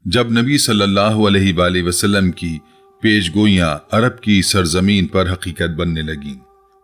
جب نبی صلی اللہ علیہ وآلہ وسلم کی پیش گوئیاں عرب کی سرزمین پر حقیقت بننے لگیں۔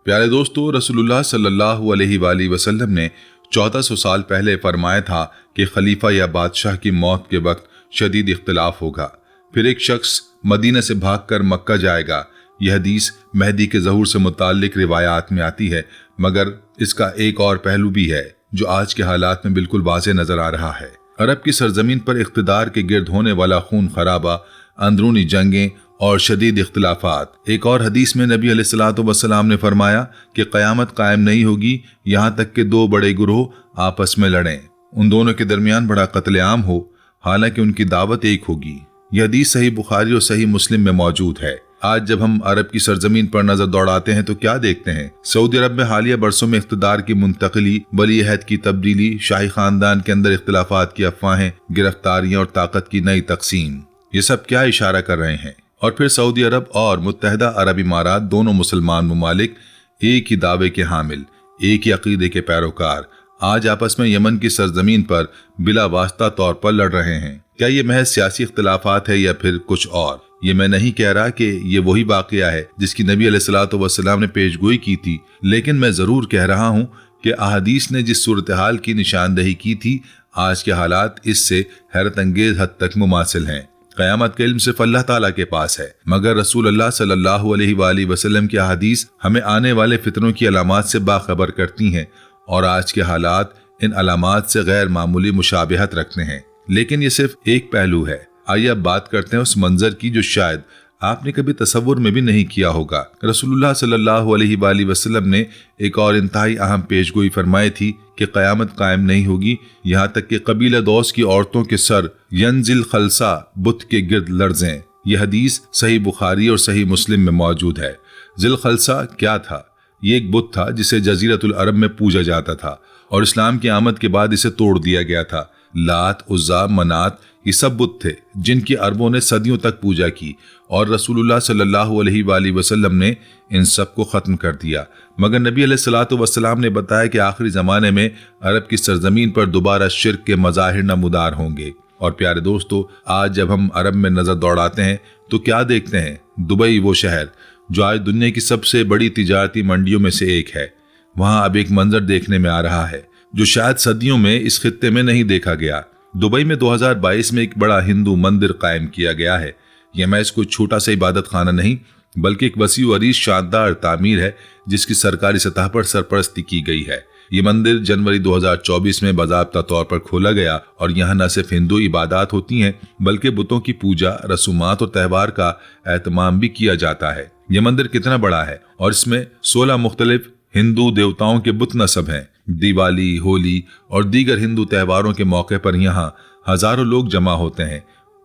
پیارے دوستو، رسول اللہ صلی اللہ علیہ وآلہ وسلم نے 1400 سال پہلے فرمایا تھا کہ خلیفہ یا بادشاہ کی موت کے وقت شدید اختلاف ہوگا، پھر ایک شخص مدینہ سے بھاگ کر مکہ جائے گا۔ یہ حدیث مہدی کے ظہور سے متعلق روایات میں آتی ہے، مگر اس کا ایک اور پہلو بھی ہے جو آج کے حالات میں بالکل واضح نظر آ رہا ہے۔ عرب کی سرزمین پر اقتدار کے گرد ہونے والا خون خرابہ، اندرونی جنگیں اور شدید اختلافات۔ ایک اور حدیث میں نبی علیہ الصلوۃ والسلام نے فرمایا کہ قیامت قائم نہیں ہوگی یہاں تک کہ دو بڑے گروہ آپس میں لڑیں، ان دونوں کے درمیان بڑا قتل عام ہو، حالانکہ ان کی دعوت ایک ہوگی۔ یہ حدیث صحیح بخاری اور صحیح مسلم میں موجود ہے۔ آج جب ہم عرب کی سرزمین پر نظر دوڑاتے ہیں تو کیا دیکھتے ہیں؟ سعودی عرب میں حالیہ برسوں میں اقتدار کی منتقلی، ولی عہد کی تبدیلی، شاہی خاندان کے اندر اختلافات کی افواہیں، گرفتاریاں اور طاقت کی نئی تقسیم، یہ سب کیا اشارہ کر رہے ہیں؟ اور پھر سعودی عرب اور متحدہ عرب امارات، دونوں مسلمان ممالک، ایک ہی دعوے کے حامل، ایک ہی عقیدے کے پیروکار، آج آپس میں یمن کی سرزمین پر بلا واسطہ طور پر لڑ رہے ہیں۔ کیا یہ محض سیاسی اختلافات ہے یا پھر کچھ اور؟ یہ میں نہیں کہہ رہا کہ یہ وہی واقعہ ہے جس کی نبی علیہ الصلوۃ والسلام نے پیش گوئی کی تھی، لیکن میں ضرور کہہ رہا ہوں کہ احادیث نے جس صورتحال کی نشاندہی کی تھی، آج کے حالات اس سے حیرت انگیز حد تک مماثل ہیں۔ قیامت کا علم صرف اللہ تعالیٰ کے پاس ہے، مگر رسول اللہ صلی اللہ علیہ وآلہ وسلم کی احادیث ہمیں آنے والے فتنوں کی علامات سے باخبر کرتی ہیں، اور آج کے حالات ان علامات سے غیر معمولی مشابہت رکھتے ہیں۔ لیکن یہ صرف ایک پہلو ہے۔ آئیے اب بات کرتے ہیں اس منظر کی جو شاید آپ نے کبھی تصور میں بھی نہیں کیا ہوگا۔ رسول اللہ صلی اللہ علیہ وآلہ وسلم نے ایک اور انتہائی اہم پیش گوئی فرمائی تھی کہ قیامت قائم نہیں ہوگی یہاں تک کہ قبیلہ دوس کی عورتوں کے سر ینزل خلصہ بت کے گرد لرزیں۔ یہ حدیث صحیح بخاری اور صحیح مسلم میں موجود ہے۔ ذل خلصہ کیا تھا؟ یہ ایک بت تھا جسے جزیرۃ العرب میں پوجا جاتا تھا، اور اسلام کی آمد کے بعد اسے توڑ دیا گیا تھا۔ لات، عزا، منات، یہ سب بت تھے جن کی عربوں نے صدیوں تک پوجا کی، اور رسول اللہ صلی اللہ علیہ وآلہ وسلم نے ان سب کو ختم کر دیا۔ مگر نبی علیہ الصلوۃ والسلام نے بتایا کہ آخری زمانے میں عرب کی سرزمین پر دوبارہ شرک کے مظاہر نمودار ہوں گے۔ اور پیارے دوستو، آج جب ہم عرب میں نظر دوڑاتے ہیں تو کیا دیکھتے ہیں؟ دبئی، وہ شہر جو آج دنیا کی سب سے بڑی تجارتی منڈیوں میں سے ایک ہے، وہاں اب ایک منظر دیکھنے میں آ رہا ہے جو شاید صدیوں میں اس خطے میں نہیں دیکھا گیا۔ دبئی میں 2022 میں ایک بڑا ہندو مندر قائم کیا گیا ہے۔ یہ محض کوئی چھوٹا سا عبادت خانہ نہیں، بلکہ ایک وسیع و عریض شاندار تعمیر ہے جس کی سرکاری سطح پر سرپرستی کی گئی ہے۔ یہ مندر جنوری 2024 میں باضابطہ طور پر کھولا گیا، اور یہاں نہ صرف ہندو عبادات ہوتی ہیں بلکہ بتوں کی پوجا، رسومات اور تہوار کا اہتمام بھی کیا جاتا ہے۔ یہ مندر کتنا بڑا ہے، اور اس میں 16 مختلف ہندو دیوتاؤں کے بت نصب ہیں۔ دیوالی، ہولی اور دیگر ہندو تہواروں کے موقع پر یہاں ہزاروں لوگ جمع ہوتے ہیں۔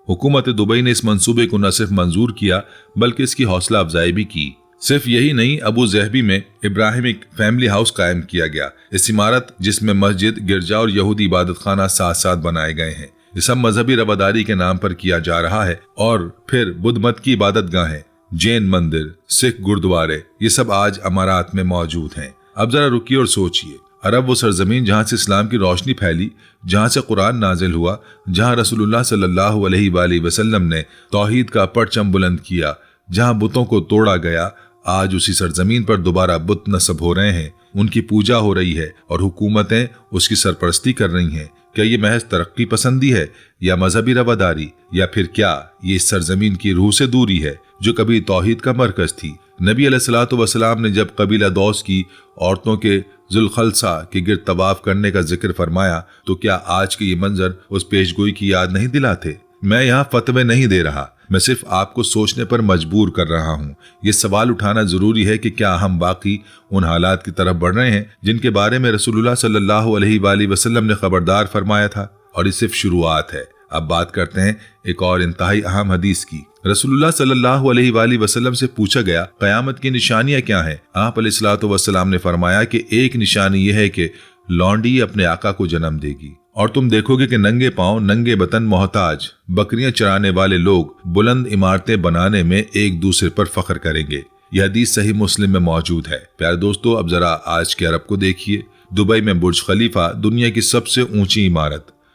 حکومت دبئی نے اس منصوبے کو نہ صرف منظور کیا بلکہ اس کی حوصلہ افزائی بھی کی۔ صرف یہی نہیں، ابو ظہبی میں ابراہیمک فیملی ہاؤس قائم کیا گیا۔ اس عمارت جس میں مسجد، گرجا اور یہودی عبادت خانہ ساتھ ساتھ بنائے گئے ہیں، یہ سب مذہبی رواداری کے نام پر کیا جا رہا ہے۔ اور پھر بدھ مت کی عبادت گاہیں، جین مندر، سکھ گردوارے، یہ سب آج امارات میں موجود ہیں۔ اب ذرا رکیے اور سوچئے، عرب وہ سرزمین جہاں سے اسلام کی روشنی پھیلی، جہاں سے قرآن نازل ہوا، جہاں رسول اللہ صلی اللہ علیہ وآلہ وسلم نے توحید کا پرچم بلند کیا، جہاں بتوں کو توڑا گیا، آج اسی سرزمین پر دوبارہ بت نصب ہو رہے ہیں، ان کی پوجا ہو رہی ہے اور حکومتیں اس کی سرپرستی کر رہی ہیں۔ کیا یہ محض ترقی پسندی ہے یا مذہبی رواداری، یا پھر کیا یہ اس سرزمین کی روح سے دوری ہے جو کبھی توحید کا مرکز تھی؟ نبی علیہ الصلوۃ والسلام نے جب قبیلہ دوس کی عورتوں کے ذوالخلصہ کے گرد طواف کرنے کا ذکر فرمایا تو کیا آج کے یہ منظر اس پیش گوئی کی یاد نہیں دلاتے؟ میں یہاں فتوے نہیں دے رہا، میں صرف آپ کو سوچنے پر مجبور کر رہا ہوں۔ یہ سوال اٹھانا ضروری ہے کہ کیا ہم باقی ان حالات کی طرف بڑھ رہے ہیں جن کے بارے میں رسول اللہ صلی اللہ علیہ وآلہ وسلم نے خبردار فرمایا تھا؟ اور یہ صرف شروعات ہے۔ اب بات کرتے ہیں ایک اور انتہائی اہم حدیث کی۔ رسول اللہ صلی اللہ علیہ وآلہ وسلم سے پوچھا گیا، قیامت کی نشانیاں کیا ہیں؟ آپ علیہ الصلوۃ والسلام نے فرمایا کہ ایک نشانی یہ ہے کہ لونڈی اپنے آقا کو جنم دے گی، اور تم دیکھو گے کہ ننگے پاؤں، ننگے بطن محتاج بکریاں چرانے والے لوگ بلند عمارتیں بنانے میں ایک دوسرے پر فخر کریں گے۔ یہ حدیث صحیح مسلم میں موجود ہے۔ پیارے دوستو، اب ذرا آج کے عرب کو دیکھیے۔ دبئی میں برج خلیفہ دنیا کی سب سے اونچی عمارت،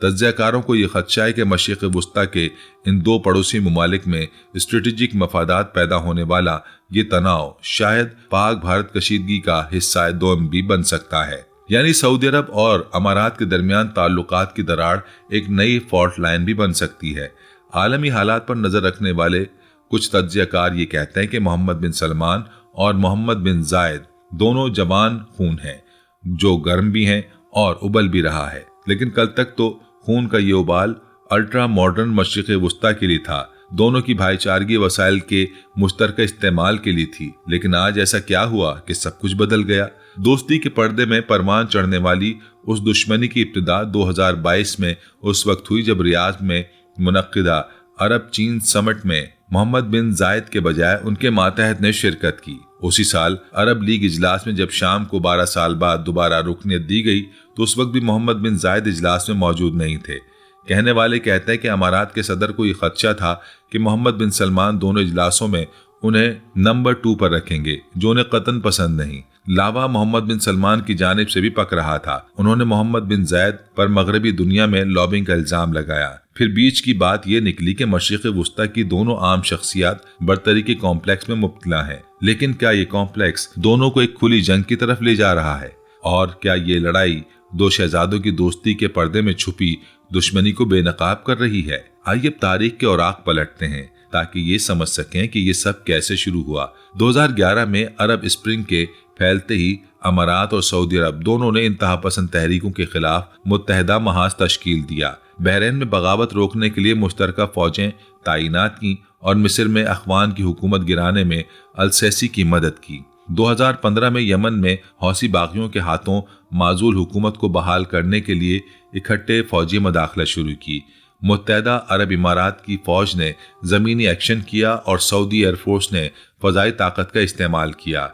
تجزیہ کاروں کو یہ خدشہ ہے کہ مشرق وسطی کے ان دو پڑوسی ممالک میں اسٹریٹجک مفادات پیدا ہونے والا یہ تناؤ شاید پاک بھارت کشیدگی کا حصہ دوم بھی بن سکتا ہے، یعنی سعودی عرب اور امارات کے درمیان تعلقات کی دراڑ ایک نئی فالٹ لائن بھی بن سکتی ہے۔ عالمی حالات پر نظر رکھنے والے کچھ تجزیہ کار یہ کہتے ہیں کہ محمد بن سلمان اور محمد بن زائد دونوں جوان خون ہیں جو گرم بھی ہیں اور ابل بھی رہا ہے، لیکن کل تک تو خون کا یہ ابال الٹرا ماڈرن مشرق وسطی کے لیے تھا، دونوں کی بھائی چارگی وسائل کے مشترکہ استعمال کے لیے تھی، لیکن آج ایسا کیا ہوا کہ سب کچھ بدل گیا؟ دوستی کے پردے میں پروان چڑھنے والی اس دشمنی کی ابتدا 2022 میں اس وقت ہوئی جب ریاض میں منعقدہ عرب چین سمٹ میں محمد بن زائد کے بجائے ان کے ماتحت نے شرکت کی۔ اسی سال عرب لیگ اجلاس میں جب شام کو 12 سال بعد دوبارہ رکنیت دی گئی تو اس وقت بھی محمد بن زائد اجلاس میں موجود نہیں تھے۔ کہنے والے کہتے ہیں کہ امارات کے صدر کو یہ خدشہ تھا کہ محمد بن سلمان دونوں اجلاسوں میں انہیں نمبر 2 پر رکھیں گے جو انہیں قطعاً پسند نہیں۔ لاوا محمد بن سلمان کی جانب سے بھی پک رہا تھا، انہوں نے محمد بن زائد پر مغربی دنیا میں لابنگ کا الزام لگایا۔ پھر بیچ کی بات یہ نکلی کہ مشرق وسطی کی دونوں عام شخصیات برتری کے کمپلیکس میں مبتلا ہیں، لیکن کیا یہ کمپلیکس دونوں کو ایک کھلی جنگ کی طرف لے جا رہا ہے؟ اور کیا یہ لڑائی دو شہزادوں کی دوستی کے پردے میں چھپی دشمنی کو بے نقاب کر رہی ہے؟ آئیے اب تاریخ کے اوراق پلٹتے ہیں تاکہ یہ سمجھ سکیں کہ یہ سب کیسے شروع ہوا۔ 2011 میں عرب اسپرنگ کے پھیلتے ہی امارات اور سعودی عرب دونوں نے انتہا پسند تحریکوں کے خلاف متحدہ محاذ تشکیل دیا، بحرین میں بغاوت روکنے کے لیے مشترکہ فوجیں تعینات کی اور مصر میں اخوان کی حکومت گرانے میں السیسی کی مدد کی۔ 2015 میں یمن میں حوثی باغیوں کے ہاتھوں معزول حکومت کو بحال کرنے کے لیے اکٹھے فوجی مداخلت شروع کی۔ متحدہ عرب امارات کی فوج نے زمینی ایکشن کیا اور سعودی ایئر فورس نے فضائی طاقت کا استعمال کیا۔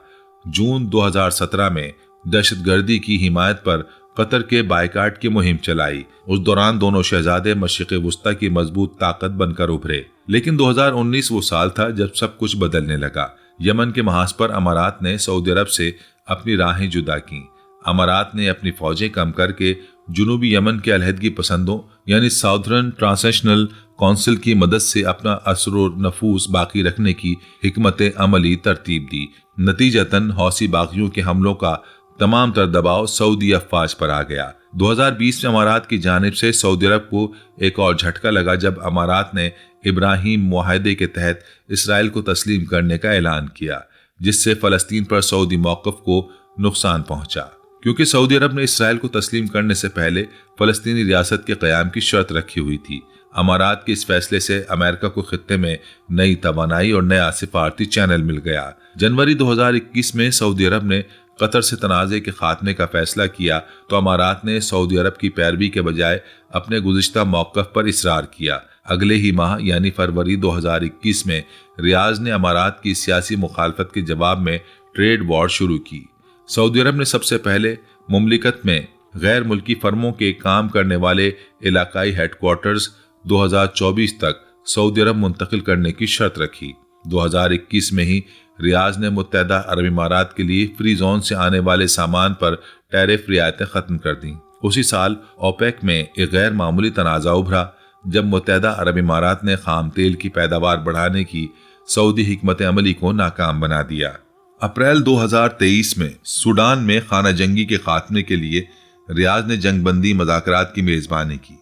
جون 2017 میں دہشت گردی کی حمایت پر قطر کے بائیکاٹ کی مہم چلائی۔ اس دوران دونوں شہزادے مشرق وسطی کی مضبوط طاقت بن کر ابھرے، لیکن 2019 وہ سال تھا جب سب کچھ بدلنے لگا۔ یمن کے محاذ پر امارات نے سعودی عرب سے اپنی راہیں جدا کیں۔ امارات نے اپنی فوجیں کم کر کے جنوبی یمن کے علیحدگی پسندوں یعنی ساؤدرن ٹرانزیشنل کونسل کی مدد سے اپنا اثر و نفوذ باقی رکھنے کی حکمت عملی ترتیب دی۔ نتیجتاً حوثی باغیوں کے حملوں کا تمام تر دباؤ سعودی افواج پر آ گیا۔ 2020 میں امارات کی جانب سے سعودی عرب کو ایک اور جھٹکا لگا جب امارات نے ابراہیم معاہدے کے تحت اسرائیل کو تسلیم کرنے کا اعلان کیا، جس سے فلسطین پر سعودی موقف کو نقصان پہنچا، کیونکہ سعودی عرب نے اسرائیل کو تسلیم کرنے سے پہلے فلسطینی ریاست کے قیام کی شرط رکھی ہوئی تھی۔ امارات کے اس فیصلے سے امریکہ کو خطے میں نئی توانائی اور نیا سفارتی چینل مل گیا۔ جنوری 2021 میں سعودی عرب نے قطر سے تنازع کے خاتمے کا فیصلہ کیا تو امارات نے سعودی عرب کی پیروی کے بجائے اپنے گزشتہ موقف پر اصرار کیا۔ اگلے ہی ماہ یعنی فروری 2021 میں ریاض نے امارات کی سیاسی مخالفت کے جواب میں ٹریڈ وار شروع کی۔ سعودی عرب نے سب سے پہلے مملکت میں غیر ملکی فرموں کے کام کرنے والے علاقائی ہیڈ کوارٹرز 2024 تک سعودی عرب منتقل کرنے کی شرط رکھی۔ 2021 میں ہی ریاض نے متحدہ عرب امارات کے لیے فری زون سے آنے والے سامان پر ٹیرف رعایتیں ختم کر دیں۔ اسی سال اوپیک میں ایک غیر معمولی تنازع ابھرا جب متحدہ عرب امارات نے خام تیل کی پیداوار بڑھانے کی سعودی حکمت عملی کو ناکام بنا دیا۔ اپریل 2023 میں سوڈان میں خانہ جنگی کے خاتمے کے لیے ریاض نے جنگ بندی مذاکرات کی میزبانی کی،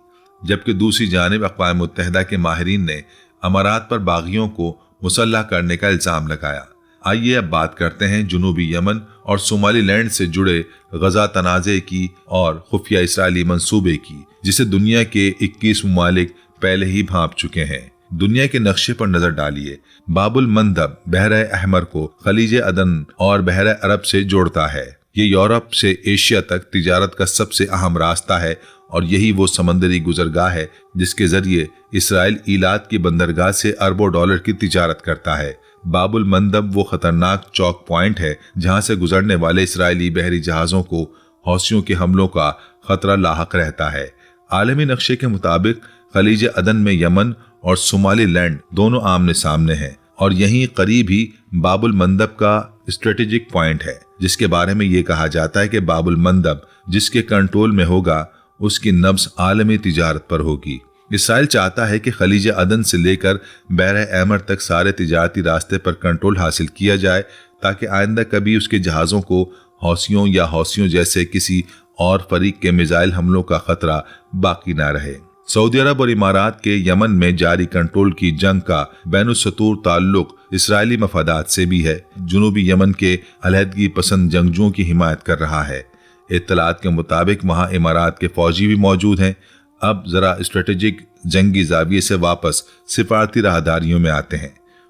جبکہ دوسری جانب اقوام متحدہ کے ماہرین نے امارات پر باغیوں کو مسلح کرنے کا الزام لگایا۔ آئیے اب بات کرتے ہیں جنوبی یمن اور صومالی لینڈ سے جڑے غزہ تنازع کی اور خفیہ اسرائیلی منصوبے کی، جسے دنیا کے 21 ممالک پہلے ہی بھانپ چکے ہیں۔ دنیا کے نقشے پر نظر ڈالیے۔ باب المندب بحر احمر کو خلیج عدن اور بحر عرب سے جوڑتا ہے۔ یہ یورپ سے ایشیا تک تجارت کا سب سے اہم راستہ ہے اور یہی وہ سمندری گزرگاہ ہے جس کے ذریعے اسرائیل ایلات کی بندرگاہ سے اربوں ڈالر کی تجارت کرتا ہے۔ باب المندب وہ خطرناک چوک پوائنٹ ہے جہاں سے گزرنے والے اسرائیلی بحری جہازوں کو حوثیوں کے حملوں کا خطرہ لاحق رہتا ہے۔ عالمی نقشے کے مطابق خلیج عدن میں یمن اور صومالی لینڈ دونوں آمنے سامنے ہیں اور یہیں قریب ہی باب المندب کا اسٹریٹجک پوائنٹ ہے، جس کے بارے میں یہ کہا جاتا ہے کہ باب المندب جس کے کنٹرول میں ہوگا اس کی نبض عالمی تجارت پر ہوگی۔ اسرائیل چاہتا ہے کہ خلیج عدن سے لے کر بحر احمر تک سارے تجارتی راستے پر کنٹرول حاصل کیا جائے تاکہ آئندہ کبھی اس کے جہازوں کو حوثیوں یا حوثیوں جیسے کسی اور فریق کے میزائل حملوں کا خطرہ باقی نہ رہے۔ سعودی عرب اور امارات کے یمن میں جاری کنٹرول کی جنگ کا بین السطور تعلق اسرائیلی مفادات سے بھی ہے۔ جنوبی یمن کے علیحدگی پسند جنگجوؤں کی حمایت کر رہا ہے۔ اطلاعات کے مطابق وہاں امارات کے فوجی بھی موجود ہیں۔ اب ذرا اسٹریٹجک جنگی زاویے سے واپس سفارتی راہداریوں میں آتے ہیں۔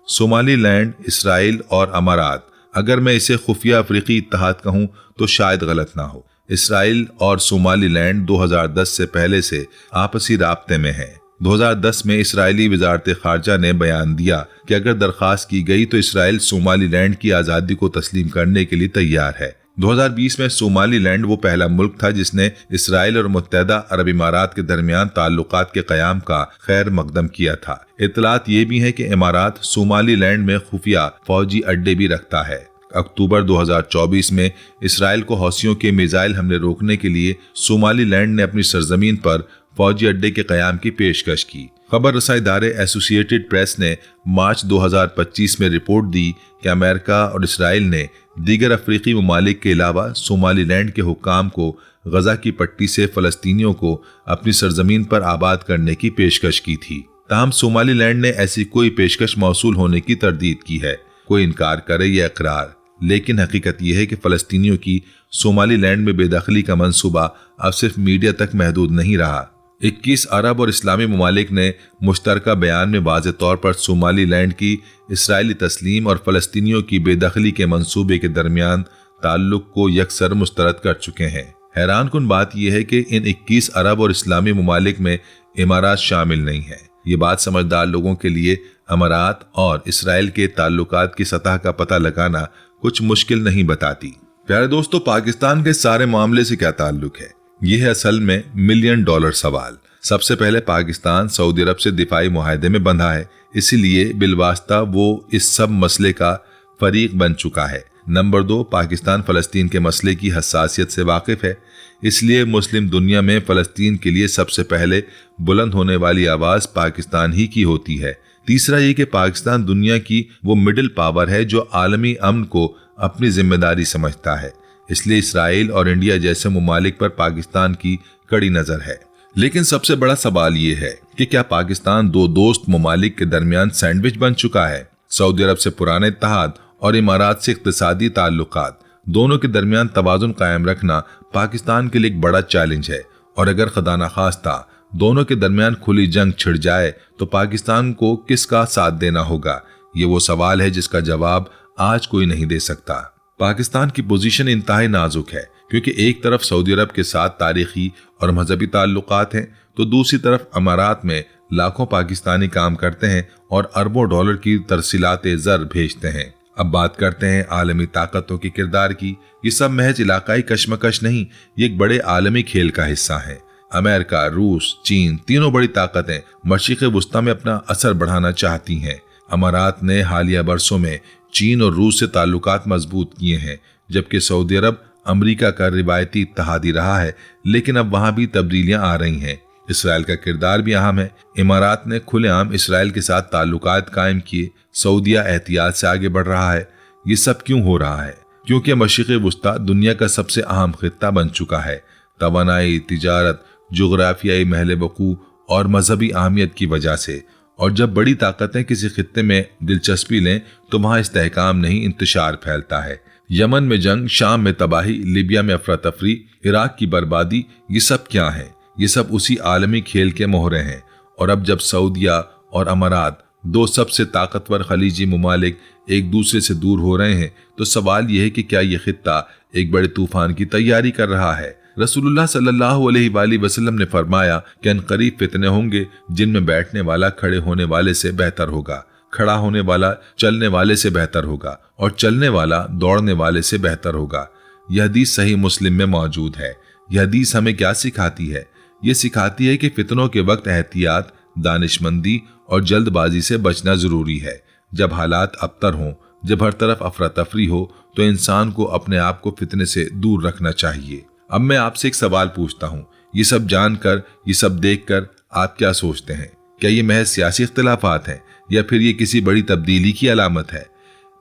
صومالی لینڈ، اسرائیل اور امارات، اگر میں اسے خفیہ افریقی اتحاد کہوں تو شاید غلط نہ ہو۔ اسرائیل اور صومالی لینڈ 2010 سے پہلے سے آپسی رابطے میں ہیں۔ 2010 میں اسرائیلی وزارت خارجہ نے بیان دیا کہ اگر درخواست کی گئی تو اسرائیل صومالی لینڈ کی آزادی کو تسلیم کرنے کے لیے تیار ہے۔ 2020 میں صومالی لینڈ وہ پہلا ملک تھا جس نے اسرائیل اور متحدہ عرب امارات کے درمیان تعلقات کے قیام کا خیر مقدم کیا تھا۔ اطلاعات یہ بھی ہیں کہ امارات صومالی لینڈ میں خفیہ فوجی اڈے بھی رکھتا ہے۔ اکتوبر 2024 میں اسرائیل کو حوثیوں کے میزائل حملے روکنے کے لیے صومالی لینڈ نے اپنی سرزمین پر فوجی اڈے کے قیام کی پیشکش کی۔ خبر رساں ادارے ایسوسیٹڈ پریس نے مارچ 2025 میں رپورٹ دی کہ امریکہ اور اسرائیل نے دیگر افریقی ممالک کے علاوہ صومالی لینڈ کے حکام کو غزہ کی پٹی سے فلسطینیوں کو اپنی سرزمین پر آباد کرنے کی پیشکش کی تھی۔ تاہم صومالی لینڈ نے ایسی کوئی پیشکش موصول ہونے کی تردید کی ہے، کوئی انکار کرے یا اقرار، لیکن حقیقت یہ ہے کہ فلسطینیوں کی صومالی لینڈ میں بے دخلی کا منصوبہ اب صرف میڈیا تک محدود نہیں رہا۔ 21 عرب اور اسلامی ممالک نے مشترکہ بیان میں واضح طور پر صومالی لینڈ کی اسرائیلی تسلیم اور فلسطینیوں کی بے دخلی کے منصوبے کے درمیان تعلق کو یکسر مسترد کر چکے ہیں۔ حیران کن بات یہ ہے کہ ان 21 عرب اور اسلامی ممالک میں امارات شامل نہیں ہے۔ یہ بات سمجھدار لوگوں کے لیے امارات اور اسرائیل کے تعلقات کی سطح کا پتہ لگانا کچھ مشکل نہیں بتاتی۔ پیارے دوستو، پاکستان کے سارے معاملے سے کیا تعلق ہے؟ یہ ہے اصل میں ملین ڈالر سوال۔ سب سے پہلے پاکستان سعودی عرب سے دفاعی معاہدے میں بندھا ہے، اسی لیے بالواسطہ وہ اس سب مسئلے کا فریق بن چکا ہے۔ نمبر 2، پاکستان فلسطین کے مسئلے کی حساسیت سے واقف ہے، اس لیے مسلم دنیا میں فلسطین کے لیے سب سے پہلے بلند ہونے والی آواز پاکستان ہی کی ہوتی ہے۔ تیسرا یہ کہ پاکستان دنیا کی وہ مڈل پاور ہے جو عالمی امن کو اپنی ذمہ داری سمجھتا ہے، اس لیے اسرائیل اور انڈیا جیسے ممالک پر پاکستان کی کڑی نظر ہے۔ لیکن سب سے بڑا سوال یہ ہے کہ کیا پاکستان دو دوست ممالک کے درمیان سینڈوچ بن چکا ہے؟ سعودی عرب سے پرانے اتحاد اور امارات سے اقتصادی تعلقات، دونوں کے درمیان توازن قائم رکھنا پاکستان کے لیے ایک بڑا چیلنج ہے، اور اگر خدا نخواستہ دونوں کے درمیان کھلی جنگ چھڑ جائے تو پاکستان کو کس کا ساتھ دینا ہوگا؟ یہ وہ سوال ہے جس کا جواب آج کوئی نہیں دے سکتا۔ پاکستان کی پوزیشن انتہائی نازک ہے، کیونکہ ایک طرف سعودی عرب کے ساتھ تاریخی اور مذہبی تعلقات ہیں تو دوسری طرف امارات میں لاکھوں پاکستانی کام کرتے ہیں اور اربوں ڈالر کی ترسیلات زر بھیجتے ہیں۔ اب بات کرتے ہیں عالمی طاقتوں کی کردار کی۔ یہ سب محض علاقائی کشمکش نہیں، یہ ایک بڑے عالمی کھیل کا حصہ ہے۔ امریکہ، روس، چین، تینوں بڑی طاقتیں مشرق وسطیٰ میں اپنا اثر بڑھانا چاہتی ہیں۔ امارات نے حالیہ برسوں میں چین اور روس سے تعلقات مضبوط کیے ہیں، جبکہ سعودی عرب امریکہ کا روایتی اتحادی رہا ہے، لیکن اب وہاں بھی تبدیلیاں آ رہی ہیں۔ اسرائیل کا کردار بھی اہم ہے۔ امارات نے کھلے عام اسرائیل کے ساتھ تعلقات قائم کیے، سعودیہ احتیاط سے آگے بڑھ رہا ہے۔ یہ سب کیوں ہو رہا ہے؟ کیونکہ مشرق وسطیٰ دنیا کا سب سے اہم خطہ بن چکا ہے۔ توانائی، تجارت، جغرافیائی محل وقوع اور مذہبی اہمیت کی وجہ سے، اور جب بڑی طاقتیں کسی خطے میں دلچسپی لیں تو وہاں استحکام نہیں، انتشار پھیلتا ہے۔ یمن میں جنگ، شام میں تباہی، لیبیا میں افراتفری، عراق کی بربادی، یہ سب کیا ہیں؟ یہ سب اسی عالمی کھیل کے مہرے ہیں۔ اور اب جب سعودیہ اور امارات، دو سب سے طاقتور خلیجی ممالک، ایک دوسرے سے دور ہو رہے ہیں تو سوال یہ ہے کہ کیا یہ خطہ ایک بڑے طوفان کی تیاری کر رہا ہے؟ رسول اللہ صلی اللہ علیہ وآلہ وسلم نے فرمایا کہ انقریب فتنے ہوں گے جن میں بیٹھنے والا کھڑے ہونے والے سے بہتر ہوگا، کھڑا ہونے والا چلنے والے سے بہتر ہوگا، اور چلنے والا دوڑنے والے سے بہتر ہوگا۔ یہ حدیث صحیح مسلم میں موجود ہے۔ یہ حدیث ہمیں کیا سکھاتی ہے؟ یہ سکھاتی ہے کہ فتنوں کے وقت احتیاط، دانش مندی اور جلد بازی سے بچنا ضروری ہے۔ جب حالات ابتر ہوں، جب ہر طرف افراتفری ہو، تو انسان کو اپنے آپ کو فتنے سے دور رکھنا چاہیے۔ اب میں آپ سے ایک سوال پوچھتا ہوں، یہ سب جان کر، یہ سب دیکھ کر آپ کیا سوچتے ہیں؟ کیا یہ محض سیاسی اختلافات ہیں یا پھر یہ کسی بڑی تبدیلی کی علامت ہے؟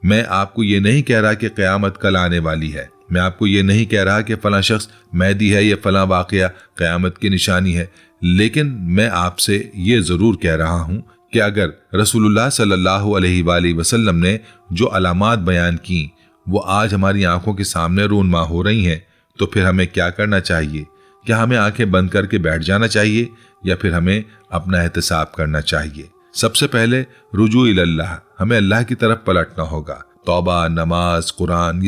میں آپ کو یہ نہیں کہہ رہا کہ قیامت کل آنے والی ہے، میں آپ کو یہ نہیں کہہ رہا کہ فلاں شخص مہدی ہے یا فلاں واقعہ قیامت کی نشانی ہے، لیکن میں آپ سے یہ ضرور کہہ رہا ہوں کہ اگر رسول اللہ صلی اللہ علیہ وآلہ وسلم نے جو علامات بیان کی وہ آج ہماری آنکھوں کے سامنے رونما ہو رہی ہیں، تو پھر ہمیں کیا کرنا چاہیے؟ کیا ہمیں آنکھیں بند کر کے بیٹھ جانا چاہیے یا پھر ہمیں اپنا احتساب کرنا چاہیے؟ سب سے پہلے رجوع اللہ، ہمیں اللہ کی طرف پلٹنا ہوگا۔ توبہ، نماز، قرآن،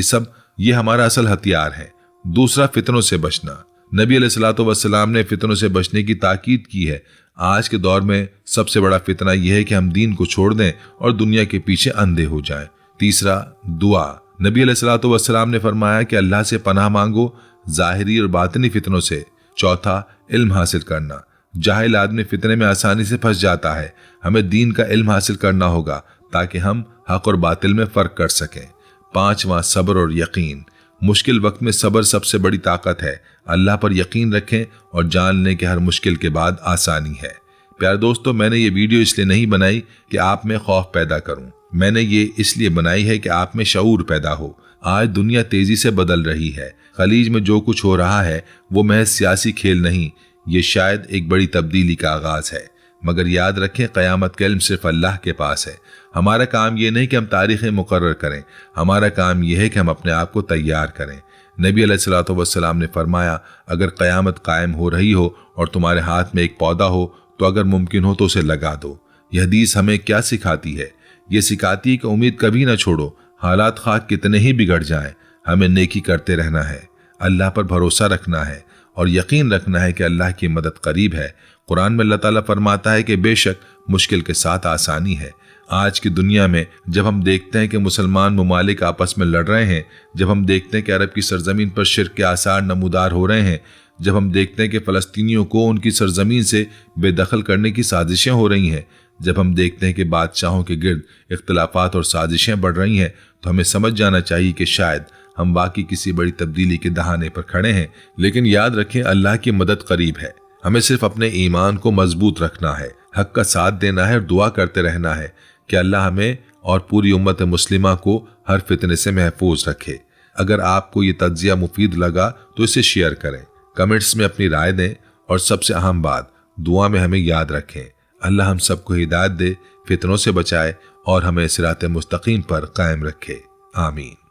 یہ ہمارا اصل ہتھیار ہے۔ دوسرا، فتنوں سے بچنا۔ نبی علیہ الصلوۃ والسلام نے فتنوں سے بچنے کی تاکید کی ہے۔ آج کے دور میں سب سے بڑا فتنہ یہ ہے کہ ہم دین کو چھوڑ دیں اور دنیا کے پیچھے اندھے ہو جائیں۔ تیسرا، دعا۔ نبی علیہ الصلوۃ والسلام نے فرمایا کہ اللہ سے پناہ مانگو ظاہری اور باطنی فتنوں سے۔ چوتھا، علم حاصل کرنا۔ جاہل آدمی فتنے میں آسانی سے پھنس جاتا ہے، ہمیں دین کا علم حاصل کرنا ہوگا تاکہ ہم حق اور باطل میں فرق کر سکیں۔ پانچواں، صبر اور یقین۔ مشکل وقت میں صبر سب سے بڑی طاقت ہے۔ اللہ پر یقین رکھیں اور جان لیں کہ ہر مشکل کے بعد آسانی ہے۔ پیارے دوستو، میں نے یہ ویڈیو اس لیے نہیں بنائی کہ آپ میں خوف پیدا کروں، میں نے یہ اس لیے بنائی ہے کہ آپ میں شعور پیدا ہو۔ آج دنیا تیزی سے بدل رہی ہے۔ خلیج میں جو کچھ ہو رہا ہے وہ محض سیاسی کھیل نہیں، یہ شاید ایک بڑی تبدیلی کا آغاز ہے۔ مگر یاد رکھیں، قیامت کا علم صرف اللہ کے پاس ہے۔ ہمارا کام یہ نہیں کہ ہم تاریخیں مقرر کریں، ہمارا کام یہ ہے کہ ہم اپنے آپ کو تیار کریں۔ نبی علیہ الصلوۃ والسلام نے فرمایا، اگر قیامت قائم ہو رہی ہو اور تمہارے ہاتھ میں ایک پودا ہو تو اگر ممکن ہو تو اسے لگا دو۔ یہ حدیث ہمیں کیا سکھاتی ہے؟ یہ سکھاتی ہے کہ امید کبھی نہ چھوڑو، حالات خواہ کتنے ہی بگڑ جائیں، ہمیں نیکی کرتے رہنا ہے، اللہ پر بھروسہ رکھنا ہے اور یقین رکھنا ہے کہ اللہ کی مدد قریب ہے۔ قرآن میں اللہ تعالیٰ فرماتا ہے کہ بے شک مشکل کے ساتھ آسانی ہے۔ آج کی دنیا میں جب ہم دیکھتے ہیں کہ مسلمان ممالک آپس میں لڑ رہے ہیں، جب ہم دیکھتے ہیں کہ عرب کی سرزمین پر شرک کے آثار نمودار ہو رہے ہیں، جب ہم دیکھتے ہیں کہ فلسطینیوں کو ان کی سرزمین سے بے دخل کرنے کی سازشیں ہو رہی ہیں، جب ہم دیکھتے ہیں کہ بادشاہوں کے گرد اختلافات اور سازشیں بڑھ رہی ہیں، تو ہمیں سمجھ جانا چاہیے کہ شاید ہم واقعی کسی بڑی تبدیلی کے دہانے پر کھڑے ہیں۔ لیکن یاد رکھیں، اللہ کی مدد قریب ہے۔ ہمیں صرف اپنے ایمان کو مضبوط رکھنا ہے، حق کا ساتھ دینا ہے اور دعا کرتے رہنا ہے کہ اللہ ہمیں اور پوری امت مسلمہ کو ہر فتنے سے محفوظ رکھے۔ اگر آپ کو یہ تجزیہ مفید لگا تو اسے شیئر کریں، کمنٹس میں اپنی رائے دیں اور سب سے اہم بات، دعا میں ہمیں یاد رکھیں۔ اللہ ہم سب کو ہدایت دے، فتنوں سے بچائے اور ہمیں صراط مستقیم پر قائم رکھے۔ آمین۔